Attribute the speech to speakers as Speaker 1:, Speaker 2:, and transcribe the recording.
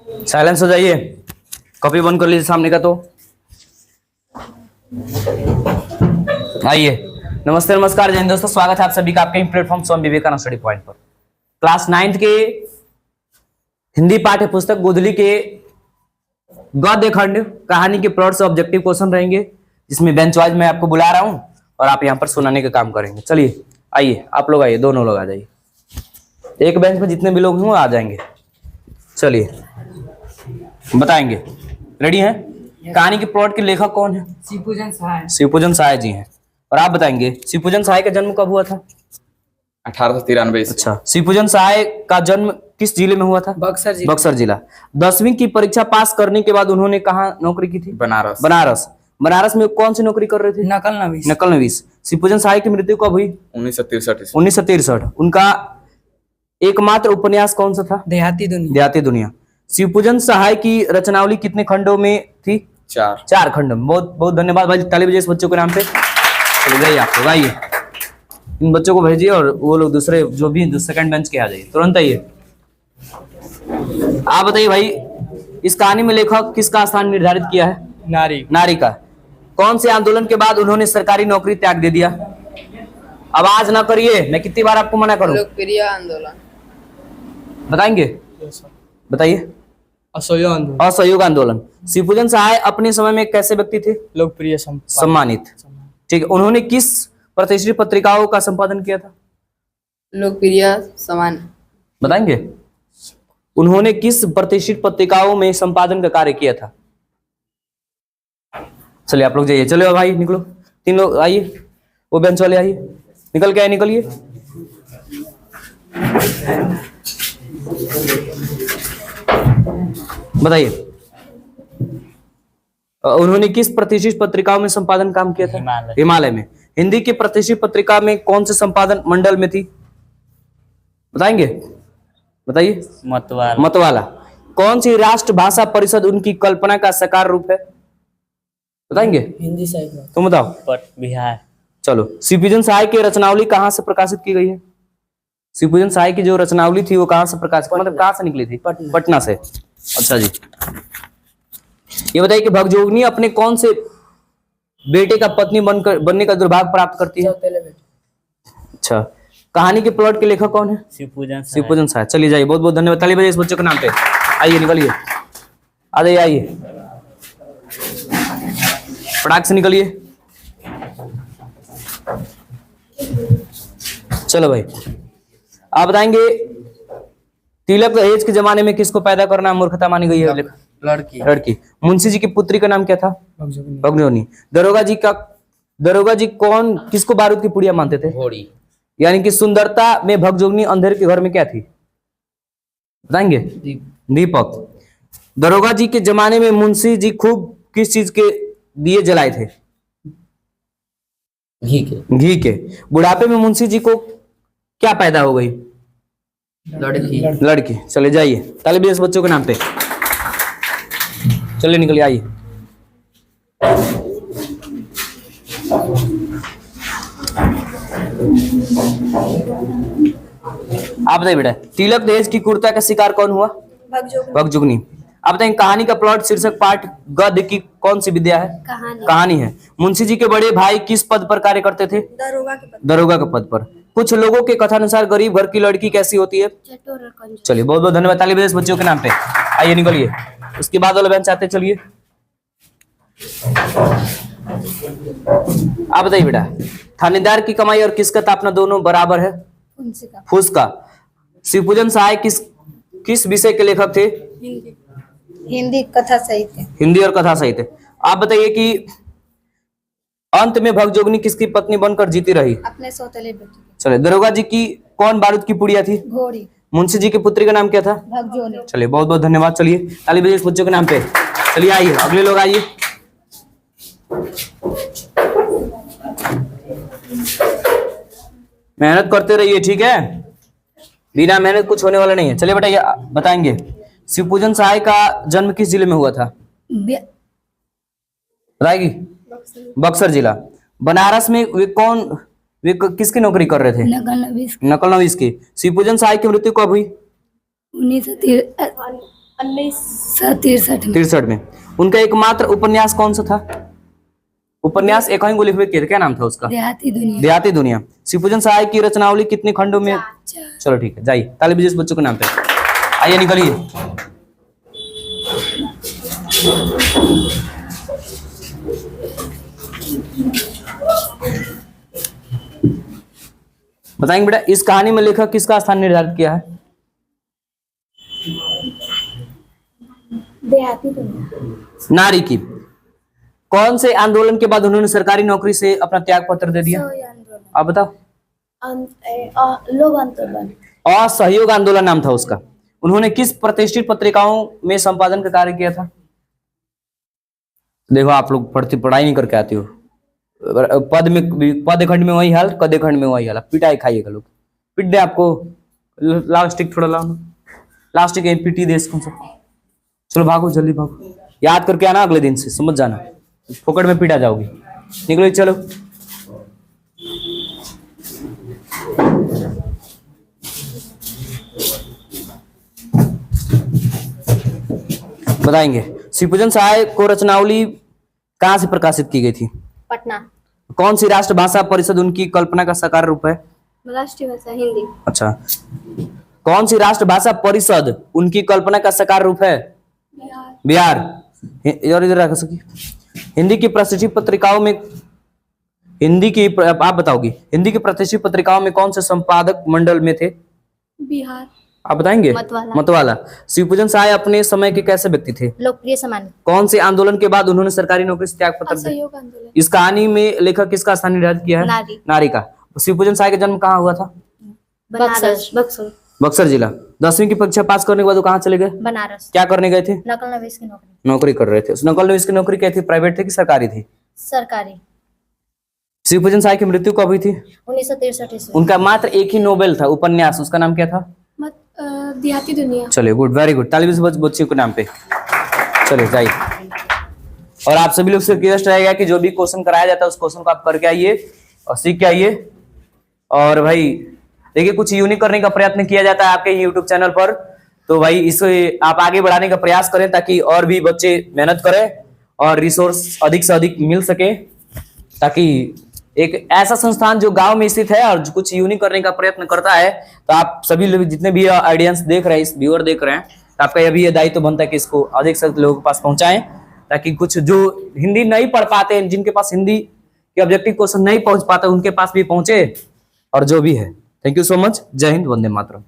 Speaker 1: Silence हो जाइए। Copy बंद कर लीजिए सामने का। तो आइए, नमस्ते नमस्कार जय हिंद दोस्तों, स्वागत है आप सभी का आपके platform Swami Vivekananda study point पर। क्लास 9th के हिंदी पाठ्य पुस्तक गोधली के गद्य खंड कहानी के प्लॉट से ऑब्जेक्टिव क्वेश्चन रहेंगे, जिसमें बेंच वाइज मैं आपको बुला रहा हूं और आप यहां पर सुनाने का काम करेंगे। चलिए आइए, आप लोग आइए, दोनों लोग आ जाइए। एक बेंच पे जितने भी लोग हों आ जाएंगे। चलिए बताएंगे। रेडी हैं? कहानी के प्लॉट के लेखक कौन है?
Speaker 2: शिवपूजन सहाय।
Speaker 1: शिवपूजन सहाय जी हैं। और आप बताएंगे शिवपूजन सहाय का जन्म कब हुआ था?
Speaker 3: 1893।
Speaker 1: अच्छा, शिवपूजन सहाय का जन्म किस जिले में हुआ था?
Speaker 2: बक्सर जिला।
Speaker 1: बक्सर जिला। 10वीं की परीक्षा पास करने के बाद उन्होंने कहाँ नौकरी की थी?
Speaker 3: बनारस।
Speaker 1: बनारस। बनारस में कौन सी नौकरी कर रहे थे?
Speaker 2: नकल नवीस।
Speaker 1: नकल नवीस। शिवपूजन सहाय की मृत्यु कब हुई?
Speaker 3: 1963।
Speaker 1: 1963। उनका एकमात्र उपन्यास कौन सा था?
Speaker 2: देहाती दुनिया।
Speaker 1: देहाती दुनिया। शिवपूजन सहाय की रचनावली कितने खंडों में थी? 4 खंडों में। बहुत बहुत धन्यवाद भाई, ताली बजाइए इस बच्चों के नाम पे। चले जाइए आप लोग, आइए इन बच्चों को भेजिए और वो लोग दूसरे जो भी सेकंड बेंच के आ जाइए, तुरंत आइए। आप बताइए भाई, इस कहानी में लेखक किसका स्थान निर्धारित किया है?
Speaker 2: नारी।
Speaker 1: नारी का। कौन से आंदोलन के बाद उन्होंने सरकारी नौकरी त्याग दे दिया? आवाज ना करिए, मैं कितनी बार आपको मना करूं?
Speaker 2: लोकप्रिय आंदोलन।
Speaker 1: बताएंगे? बताइए।
Speaker 2: असहयोग आंदोलन।
Speaker 1: असहयोग आंदोलन। शिवपूजन सहाय अपने समय में कैसे व्यक्ति थे?
Speaker 2: लोकप्रिय
Speaker 1: सम्मानित। ठीक है। उन्होंने किस प्रतिष्ठित पत्रिकाओं का संपादन किया था?
Speaker 2: लोकप्रिय समान।
Speaker 1: बताएंगे? उन्होंने किस प्रतिष्ठित पत्रिकाओं में संपादन का कार्य किया था? चलिए आप लोग जाइए, चलो भाई निकलो, 3 लोग आइए, वो बेंच वाले आइए, निकल के आए, निकलिए। बताइए उन्होंने किस प्रतिष्ठित पत्रिकाओं में संपादन काम किया था? हिमालय में। हिंदी की प्रतिष्ठित पत्रिका में कौन से संपादन मंडल में थी? बताएंगे? बताइए। मतवाला। कौन सी राष्ट्रभाषा परिषद उनकी कल्पना का साकार रूप है? बताएंगे?
Speaker 2: हिंदी साहित्य।
Speaker 1: तुम बताओ।
Speaker 2: बिहार।
Speaker 1: चलो, शिवपूजन सहाय की रचनावली कहाँ से प्रकाशित की गई है? शिवपूजन सहाय की जो रचनावली थी वो कहाँ से प्रकाशित, मतलब कहाँ से निकली थी? पटना से। अच्छा जी, ये बताइए कि भगजोगिनी अपने कौन से बेटे का पत्नी बनने का दुर्भाग्य प्राप्त करती है? अच्छा, कहानी के प्लॉट के लेखक कौन है? शिवपूजन सहाय। चलिए जाइए, बहुत बहुत धन्यवाद, ताली बजाइए इस बच्चों के नाम पे। आइए निकलिए, आ जाइए, आइए फटाक से निकलिए। चलो भाई, आप बताएंगे तिलक दहेज के जमाने में किसको पैदा करना मूर्खता मानी गई है? लड़की। मुंशी जी की पुत्री का नाम क्या था? भगजोनी। दरोगा जी कौन किसको बारूद की पुड़िया मानते थे?
Speaker 3: घोड़ी।
Speaker 1: यानी कि सुंदरता में भगजोगनी अंधेरे के घर में क्या थी? बताएंगे? दीपक। दरोगा जी के जमाने में मुंशी जी खूब किस चीज के दिए जलाए थे? घी के। बुढ़ापे में मुंशी जी को क्या पैदा हो गई? लड़की। चले जाइए, ताली बजाइए इस बच्चों के नाम पे। चलिए निकलिए, आइए। आप बताइए बेटा, तिलक दहेज की क्रूरता का शिकार कौन हुआ? भगजुगनी। आप बताएं कहानी का प्लॉट शीर्षक पाठ गद्य की कौन सी विद्या है? कहानी है। मुंशी जी के बड़े भाई किस पद पर कार्य करते थे? दरोगा के पद पर। कुछ लोगों के कथानुसार गरीब घर की लड़की कैसी होती है? चलिए बहुत बहुत धन्यवाद, ताली बजाइए इस बच्चों के नाम पे। आइए निकलिए, उसके बाद वाला बेंच आते, चलिए। आप बताइए बेटा, थानेदार की कमाई और किसका तापना दोनों बराबर है? फूस का। शिवपूजन सहाय किस विषय के लेखक थे?
Speaker 4: हिंदी कथा साहित्य।
Speaker 1: हिंदी और कथा साहित्य। आप बताइए कि अंत में भगजोगनी किसकी पत्नी बनकर जीती रही?
Speaker 4: अपने सौतेले बेटे।
Speaker 1: चलिए, दरोगा जी की कौन बारूद की पुड़िया थी?
Speaker 4: घोड़ी।
Speaker 1: मुंशी जी की पुत्री का नाम क्या था?
Speaker 4: भगजोनी।
Speaker 1: चलिए बहुत बहुत धन्यवाद, चलिए ताली बजाइए इस बच्चों के नाम पे। चलिए आइए, अगले लोग आइए। मेहनत करते रहिए, ठीक है? बिना मेहनत कुछ होने वाला नहीं है। चलिए बेटा, ये बताएंगे शिवपूजन सहाय का जन्म किस जिले में हुआ था? बताएगी? बक्सर जिला। बनारस में वे किसकी नौकरी कर रहे थे?
Speaker 4: नकल नवीस।
Speaker 1: नकल नवीस की। शिवपूजन सहाय की मृत्यु कब हुई?
Speaker 4: 1963
Speaker 1: 63 में। उनका एकमात्र उपन्यास कौन सा था? उपन्यास एक ही लिखे हुए थे, क्या नाम था उसका?
Speaker 4: देहाती दुनिया।
Speaker 1: देहाती दुनिया। शिवपूजन सहाय की रचनावली कितने खंडों में? चलो ठीक है, जाइए ताली बजाइए इस बच्चों के नाम पे। आइए निकलिए। बताएंगे बेटा, इस कहानी में लेखक किसका स्थान निर्धारित किया है?
Speaker 4: देहाती दुनिया।
Speaker 1: नारी की। कौन से आंदोलन के बाद उन्होंने सरकारी नौकरी से अपना त्याग पत्र दे दिया? आप बताओ।
Speaker 4: लोक आंदोलन।
Speaker 1: असहयोग आंदोलन नाम था उसका। उन्होंने किस प्रतिष्ठित पत्रिकाओं में संपादन का कार्य किया था? देखो आप लोग पढ़ाई नहीं करके आते हो। पद खंड में वही हाल, कद खंड में वही हाल। पिटाई खाइएगा लोग, पिट दे आपको। लास्टिक थोड़ा लाओ, लास्टिक एमपीटी दे इसको सब। चलो भागो, जल्दी भागो, याद करके आना अगले दिन से, समझ जाना, फोकट में पिटा जाओगी। निकलो चलो। बताएंगे शिवपूजन सहाय को रचनावली कहां से प्रकाशित की गई थी?
Speaker 4: पटना।
Speaker 1: कौन सी राष्ट्रभाषा परिषद उनकी कल्पना का साकार रूप है?
Speaker 4: राष्ट्रीय भाषा हिंदी।
Speaker 1: अच्छा, कौन सी राष्ट्रभाषा परिषद उनकी कल्पना का साकार रूप है? बिहार। और इधर रख सकी। हिंदी की प्रतिष्ठित पत्रिकाओं में, आप बताओगी, हिंदी की प्रतिष्ठित पत्रिकाओं में कौन से संपादक मंडल में थे?
Speaker 4: बिहार।
Speaker 1: आप बताएंगे?
Speaker 4: मतवाला।
Speaker 1: मतवाला। शिवपूजन सहाय अपने समय के कैसे व्यक्ति थे?
Speaker 4: लोकप्रिय सामान्य।
Speaker 1: कौन से आंदोलन के बाद उन्होंने सरकारी नौकरी से त्याग पत्र दिया?
Speaker 4: असहयोग आंदोलन।
Speaker 1: इस कहानी में लेखक किसका स्थान निर्धारित किया है?
Speaker 4: नारी।
Speaker 1: नारी का। शिवपूजन सहाय का जन्म कहाँ हुआ था?
Speaker 4: बनारस। बक्सर।
Speaker 1: बक्सर जिला। 10वीं की परीक्षा पास करने के बाद वो कहाँ चले गए?
Speaker 4: बनारस।
Speaker 1: क्या करने गए थे?
Speaker 4: नकल नवीस की नौकरी।
Speaker 1: नौकरी कर रहे थे। उस नकल नवीस की नौकरी क्या थी? प्राइवेट थी कि सरकारी थी?
Speaker 4: सरकारी।
Speaker 1: शिवपूजन सहाय की मृत्यु कब हुई थी?
Speaker 4: 1963 ईस्वी।
Speaker 1: उनका मात्र एक ही नोबेल था, उपन्यास, उसका नाम क्या था?
Speaker 4: देहाती दुनिया।
Speaker 1: चलिए गुड, वेरी गुड, ताली बच्चे के नाम पे। चलिए जाइए। और आप सभी लोग से रिक्वेस्ट रहेगा कि जो भी क्वेश्चन कराया जाता है उस क्वेश्चन को आप करके आइए और सीख के आइए। और भाई देखिए, कुछ यूनिक करने का प्रयत्न किया जाता है आपके यूट्यूब चैनल पर, तो भाई इसे आप आगे बढ़ाने का प्रयास करें ताकि और भी बच्चे मेहनत करें और रिसोर्स अधिक से अधिक मिल सके, ताकि एक ऐसा संस्थान जो गांव में स्थित है और जो कुछ यूनिक करने का प्रयत्न करता है, तो आप सभी लोग जितने भी ऑडियंस देख रहे हैं, इस व्यूअर देख रहे हैं, तो आपका ये दायित्व बनता है कि इसको अधिक से अधिक लोगों के पास पहुंचाएं, ताकि कुछ जो हिंदी नहीं पढ़ पाते हैं, जिनके पास हिंदी के ऑब्जेक्टिव क्वेश्चन नहीं पहुंच पाते, उनके पास भी पहुंचे और जो भी है। Thank you so much. जय हिंद, वंदे मातरम।